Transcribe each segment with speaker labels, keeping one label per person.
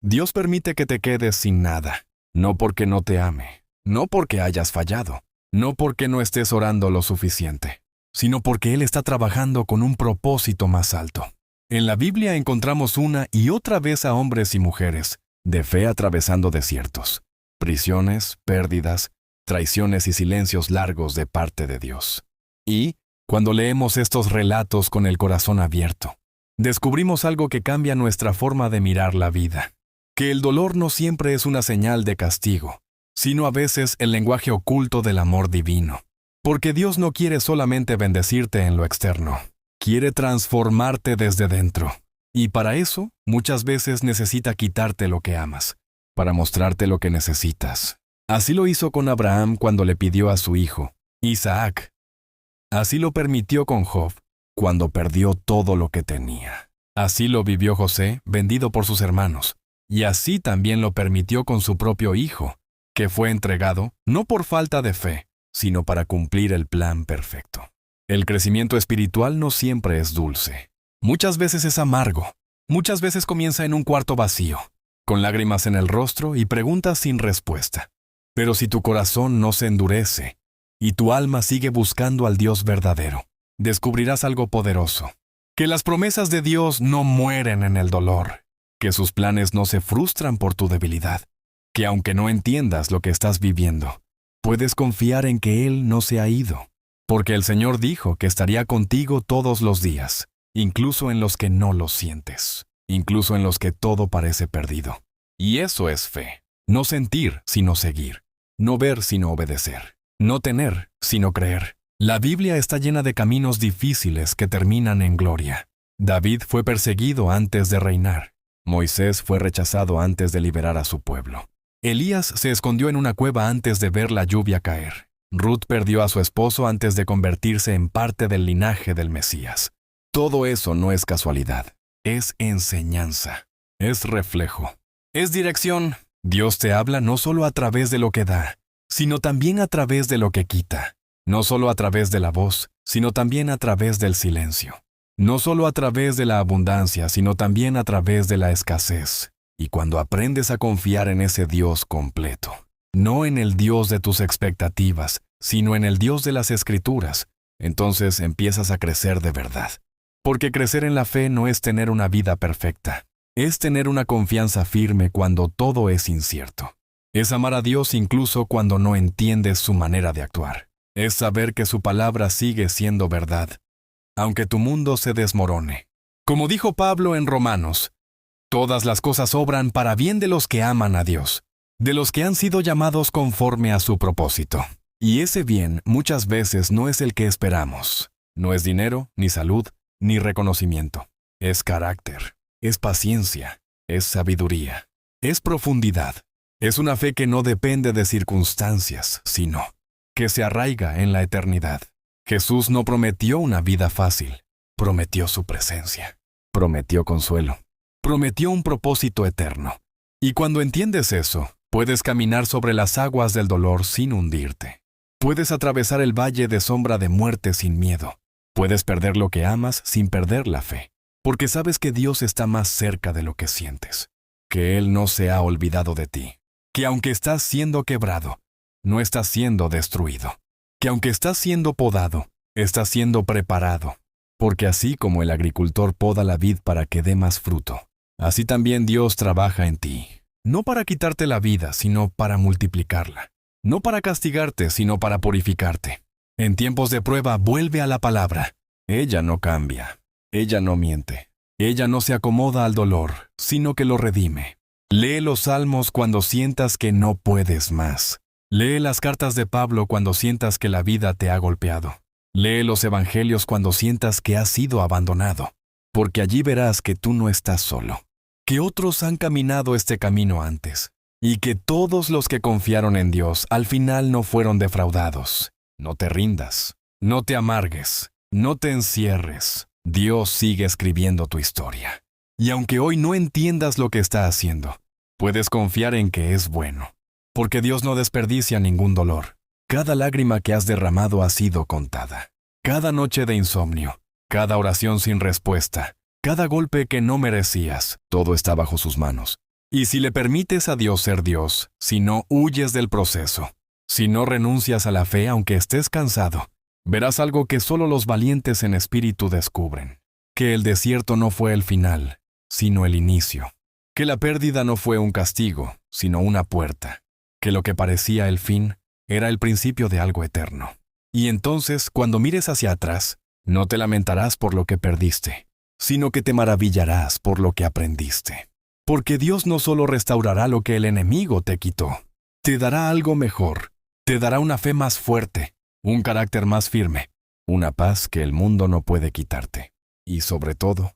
Speaker 1: Dios permite que te quedes sin nada, no porque no te ame, no porque hayas fallado, no porque no estés orando lo suficiente, sino porque Él está trabajando con un propósito más alto. En la Biblia encontramos una y otra vez a hombres y mujeres de fe atravesando desiertos, prisiones, pérdidas, traiciones y silencios largos de parte de Dios. Y, cuando leemos estos relatos con el corazón abierto, descubrimos algo que cambia nuestra forma de mirar la vida. Que el dolor no siempre es una señal de castigo, sino a veces el lenguaje oculto del amor divino. Porque Dios no quiere solamente bendecirte en lo externo, quiere transformarte desde dentro. Y para eso, muchas veces necesita quitarte lo que amas, para mostrarte lo que necesitas. Así lo hizo con Abraham cuando le pidió a su hijo, Isaac. Así lo permitió con Job, cuando perdió todo lo que tenía. Así lo vivió José, vendido por sus hermanos. Y así también lo permitió con su propio hijo, que fue entregado no por falta de fe, sino para cumplir el plan perfecto. El crecimiento espiritual no siempre es dulce. Muchas veces es amargo. Muchas veces comienza en un cuarto vacío, con lágrimas en el rostro y preguntas sin respuesta. Pero si tu corazón no se endurece y tu alma sigue buscando al Dios verdadero, descubrirás algo poderoso. Que las promesas de Dios no mueren en el dolor. Que sus planes no se frustran por tu debilidad. Que aunque no entiendas lo que estás viviendo, puedes confiar en que Él no se ha ido. Porque el Señor dijo que estaría contigo todos los días, incluso en los que no lo sientes, incluso en los que todo parece perdido. Y eso es fe. No sentir, sino seguir. No ver, sino obedecer. No tener, sino creer. La Biblia está llena de caminos difíciles que terminan en gloria. David fue perseguido antes de reinar. Moisés fue rechazado antes de liberar a su pueblo. Elías se escondió en una cueva antes de ver la lluvia caer. Ruth perdió a su esposo antes de convertirse en parte del linaje del Mesías. Todo eso no es casualidad. Es enseñanza. Es reflejo. Es dirección. Dios te habla no solo a través de lo que da, sino también a través de lo que quita. No solo a través de la voz, sino también a través del silencio. No solo a través de la abundancia, sino también a través de la escasez. Y cuando aprendes a confiar en ese Dios completo, no en el Dios de tus expectativas, sino en el Dios de las Escrituras, entonces empiezas a crecer de verdad. Porque crecer en la fe no es tener una vida perfecta, es tener una confianza firme cuando todo es incierto. Es amar a Dios incluso cuando no entiendes su manera de actuar. Es saber que su palabra sigue siendo verdad, aunque tu mundo se desmorone. Como dijo Pablo en Romanos, todas las cosas obran para bien de los que aman a Dios, de los que han sido llamados conforme a su propósito. Y ese bien muchas veces no es el que esperamos. No es dinero, ni salud, ni reconocimiento. Es carácter, es paciencia, es sabiduría, es profundidad. Es una fe que no depende de circunstancias, sino que se arraiga en la eternidad. Jesús no prometió una vida fácil, prometió su presencia, prometió consuelo, prometió un propósito eterno. Y cuando entiendes eso, puedes caminar sobre las aguas del dolor sin hundirte. Puedes atravesar el valle de sombra de muerte sin miedo. Puedes perder lo que amas sin perder la fe, porque sabes que Dios está más cerca de lo que sientes, que Él no se ha olvidado de ti, que aunque estás siendo quebrado, no estás siendo destruido, que aunque estás siendo podado, estás siendo preparado, porque así como el agricultor poda la vid para que dé más fruto, así también Dios trabaja en ti, no para quitarte la vida, sino para multiplicarla, no para castigarte, sino para purificarte. En tiempos de prueba, vuelve a la palabra. Ella no cambia, ella no miente, ella no se acomoda al dolor, sino que lo redime. Lee los salmos cuando sientas que no puedes más. Lee las cartas de Pablo cuando sientas que la vida te ha golpeado. Lee los evangelios cuando sientas que has sido abandonado, porque allí verás que tú no estás solo, que otros han caminado este camino antes, y que todos los que confiaron en Dios al final no fueron defraudados. No te rindas, no te amargues, no te encierres. Dios sigue escribiendo tu historia. Y aunque hoy no entiendas lo que está haciendo, puedes confiar en que es bueno, porque Dios no desperdicia ningún dolor. Cada lágrima que has derramado ha sido contada. Cada noche de insomnio, cada oración sin respuesta, cada golpe que no merecías, todo está bajo sus manos. Y si le permites a Dios ser Dios, si no huyes del proceso, si no renuncias a la fe aunque estés cansado, verás algo que solo los valientes en espíritu descubren: que el desierto no fue el final, sino el inicio; que la pérdida no fue un castigo, sino una puerta; que lo que parecía el fin era el principio de algo eterno. Y entonces, cuando mires hacia atrás, no te lamentarás por lo que perdiste, sino que te maravillarás por lo que aprendiste. Porque Dios no solo restaurará lo que el enemigo te quitó, te dará algo mejor, te dará una fe más fuerte, un carácter más firme, una paz que el mundo no puede quitarte. Y sobre todo,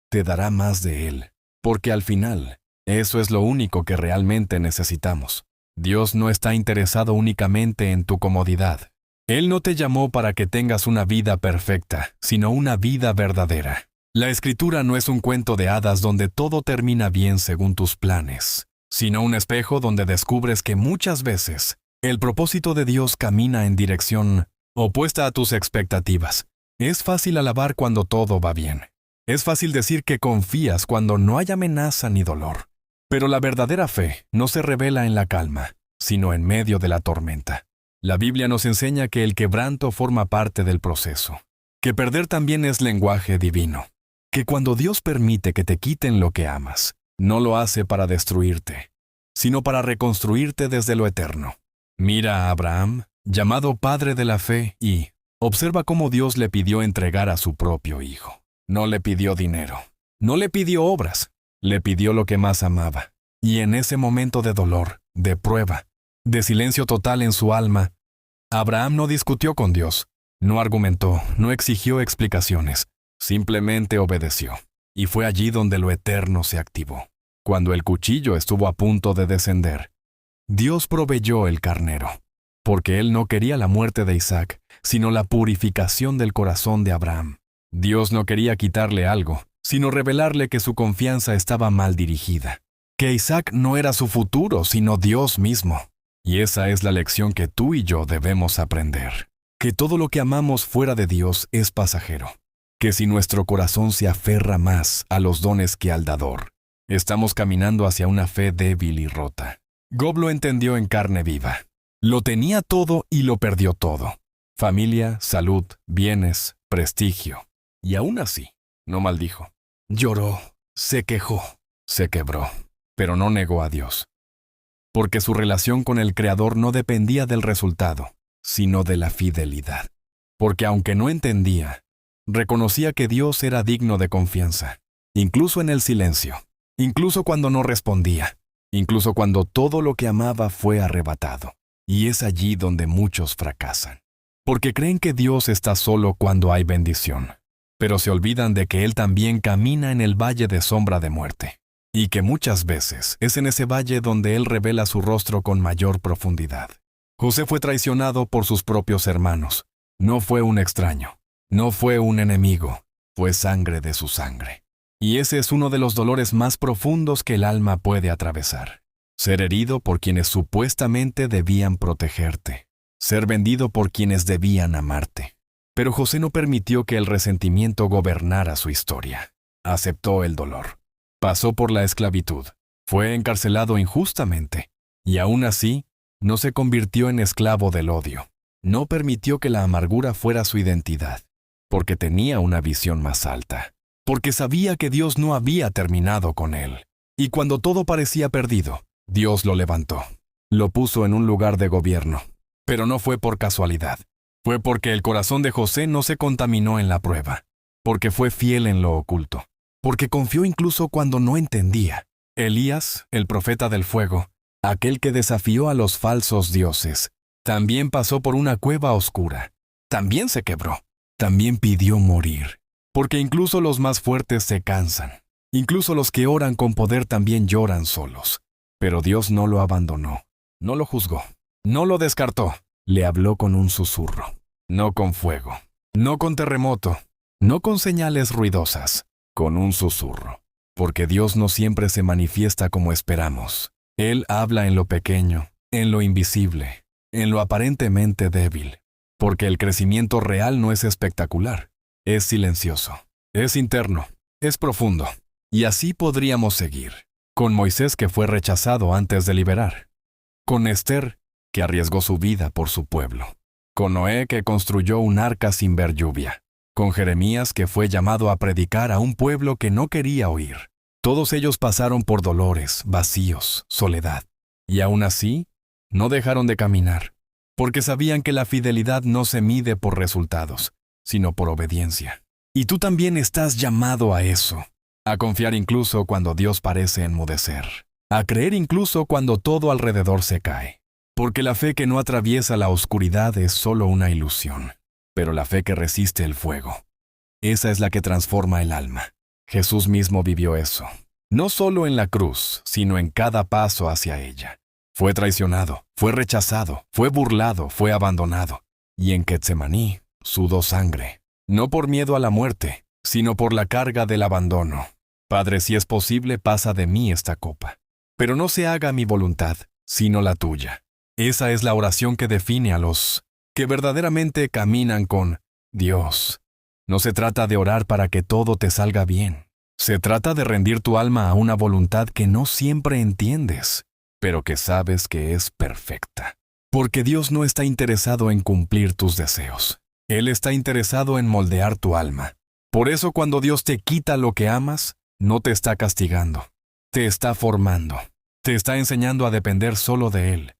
Speaker 1: te dará más de Él, porque al final, eso es lo único que realmente necesitamos. Dios no está interesado únicamente en tu comodidad. Él no te llamó para que tengas una vida perfecta, sino una vida verdadera. La Escritura no es un cuento de hadas donde todo termina bien según tus planes, sino un espejo donde descubres que muchas veces el propósito de Dios camina en dirección opuesta a tus expectativas. Es fácil alabar cuando todo va bien. Es fácil decir que confías cuando no hay amenaza ni dolor. Pero la verdadera fe no se revela en la calma, sino en medio de la tormenta. La Biblia nos enseña que el quebranto forma parte del proceso, que perder también es lenguaje divino, que cuando Dios permite que te quiten lo que amas, no lo hace para destruirte, sino para reconstruirte desde lo eterno. Mira a Abraham, llamado padre de la fe, y observa cómo Dios le pidió entregar a su propio hijo. No le pidió dinero, no le pidió obras, le pidió lo que más amaba. Y en ese momento de dolor, de prueba, de silencio total en su alma, Abraham no discutió con Dios, no argumentó, no exigió explicaciones, simplemente obedeció. Y fue allí donde lo eterno se activó. Cuando el cuchillo estuvo a punto de descender, Dios proveyó el carnero, porque Él no quería la muerte de Isaac, sino la purificación del corazón de Abraham. Dios no quería quitarle algo, sino revelarle que su confianza estaba mal dirigida, que Isaac no era su futuro, sino Dios mismo. Y esa es la lección que tú y yo debemos aprender, que todo lo que amamos fuera de Dios es pasajero, que si nuestro corazón se aferra más a los dones que al dador, estamos caminando hacia una fe débil y rota. Job lo entendió en carne viva. Lo tenía todo y lo perdió todo: familia, salud, bienes, prestigio. Y aún así, no maldijo. Lloró, se quejó, se quebró, pero no negó a Dios. Porque su relación con el Creador no dependía del resultado, sino de la fidelidad. Porque aunque no entendía, reconocía que Dios era digno de confianza, incluso en el silencio, incluso cuando no respondía, incluso cuando todo lo que amaba fue arrebatado. Y es allí donde muchos fracasan, porque creen que Dios está solo cuando hay bendición, pero se olvidan de que Él también camina en el valle de sombra de muerte, y que muchas veces es en ese valle donde Él revela su rostro con mayor profundidad. José fue traicionado por sus propios hermanos. No fue un extraño, no fue un enemigo, fue sangre de su sangre. Y ese es uno de los dolores más profundos que el alma puede atravesar. Ser herido por quienes supuestamente debían protegerte, ser vendido por quienes debían amarte. Pero José no permitió que el resentimiento gobernara su historia. Aceptó el dolor. Pasó por la esclavitud. Fue encarcelado injustamente. Y aún así, no se convirtió en esclavo del odio. No permitió que la amargura fuera su identidad, porque tenía una visión más alta. Porque sabía que Dios no había terminado con él. Y cuando todo parecía perdido, Dios lo levantó. Lo puso en un lugar de gobierno. Pero no fue por casualidad. Fue porque el corazón de José no se contaminó en la prueba. Porque fue fiel en lo oculto. Porque confió incluso cuando no entendía. Elías, el profeta del fuego, aquel que desafió a los falsos dioses, también pasó por una cueva oscura. También se quebró. También pidió morir. Porque incluso los más fuertes se cansan. Incluso los que oran con poder también lloran solos. Pero Dios no lo abandonó, no lo juzgó, no lo descartó. Le habló con un susurro, no con fuego, no con terremoto, no con señales ruidosas, con un susurro. Porque Dios no siempre se manifiesta como esperamos. Él habla en lo pequeño, en lo invisible, en lo aparentemente débil. Porque el crecimiento real no es espectacular, es silencioso, es interno, es profundo. Y así podríamos seguir. con Moisés que fue rechazado antes de liberar, con Esther que arriesgó su vida por su pueblo, con Noé que construyó un arca sin ver lluvia, con Jeremías que fue llamado a predicar a un pueblo que no quería oír. Todos ellos pasaron por dolores, vacíos, soledad, y aún así no dejaron de caminar, porque sabían que la fidelidad no se mide por resultados, sino por obediencia. Y tú también estás llamado a eso, a confiar incluso cuando Dios parece enmudecer, a creer incluso cuando todo alrededor se cae. Porque la fe que no atraviesa la oscuridad es solo una ilusión, pero la fe que resiste el fuego, esa es la que transforma el alma. Jesús mismo vivió eso, no solo en la cruz, sino en cada paso hacia ella. Fue traicionado, fue rechazado, fue burlado, fue abandonado, y en Getsemaní sudó sangre, no por miedo a la muerte, sino por la carga del abandono. Padre, si es posible, pasa de mí esta copa, pero no se haga mi voluntad, sino la tuya. Esa es la oración que define a los que verdaderamente caminan con Dios. No se trata de orar para que todo te salga bien. Se trata de rendir tu alma a una voluntad que no siempre entiendes, pero que sabes que es perfecta. Porque Dios no está interesado en cumplir tus deseos. Él está interesado en moldear tu alma. Por eso cuando Dios te quita lo que amas, no te está castigando. Te está formando. Te está enseñando a depender solo de Él.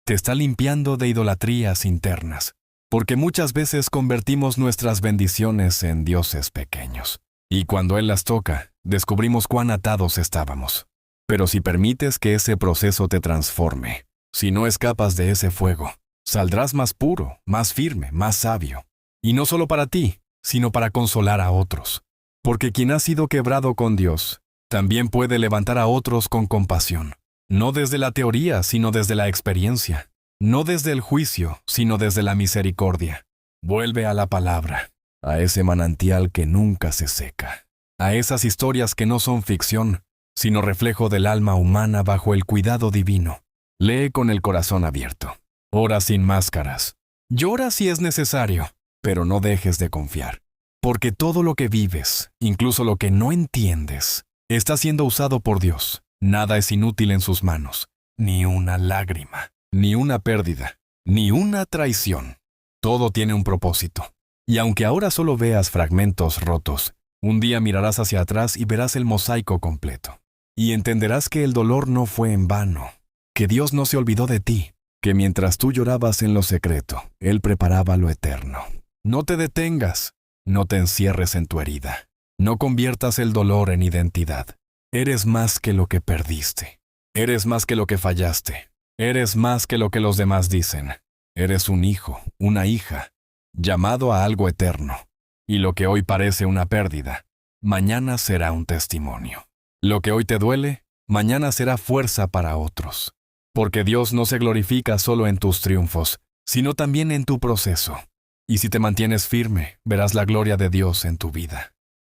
Speaker 1: Te está limpiando de idolatrías internas, porque muchas veces convertimos nuestras bendiciones en dioses pequeños. Y cuando Él las toca, descubrimos cuán atados estábamos. Pero si permites que ese proceso te transforme, si no escapas de ese fuego, saldrás más puro, más firme, más sabio. Y no solo para ti, sino para consolar a otros. Porque quien ha sido quebrado con Dios, también puede levantar a otros con compasión. No desde la teoría, sino desde la experiencia. No desde el juicio, sino desde la misericordia. Vuelve a la palabra, a ese manantial que nunca se seca, a esas historias que no son ficción, sino reflejo del alma humana bajo el cuidado divino. Lee con el corazón abierto. Ora sin máscaras. Llora si es necesario, pero no dejes de confiar. Porque todo lo que vives, incluso lo que no entiendes, está siendo usado por Dios. Nada es inútil en sus manos, ni una lágrima, ni una pérdida, ni una traición. Todo tiene un propósito. Y aunque ahora solo veas fragmentos rotos, un día mirarás hacia atrás y verás el mosaico completo. Y entenderás que el dolor no fue en vano, que Dios no se olvidó de ti, que mientras tú llorabas en lo secreto, Él preparaba lo eterno. No te detengas, no te encierres en tu herida, no conviertas el dolor en identidad. Eres más que lo que perdiste. Eres más que lo que fallaste. Eres más que lo que los demás dicen. Eres un hijo, una hija, llamado a algo eterno. Y lo que hoy parece una pérdida, mañana será un testimonio. Lo que hoy te duele, mañana será fuerza para otros. Porque Dios no se glorifica solo en tus triunfos, sino también en tu proceso. Y si te mantienes firme, verás la gloria de Dios en tu vida.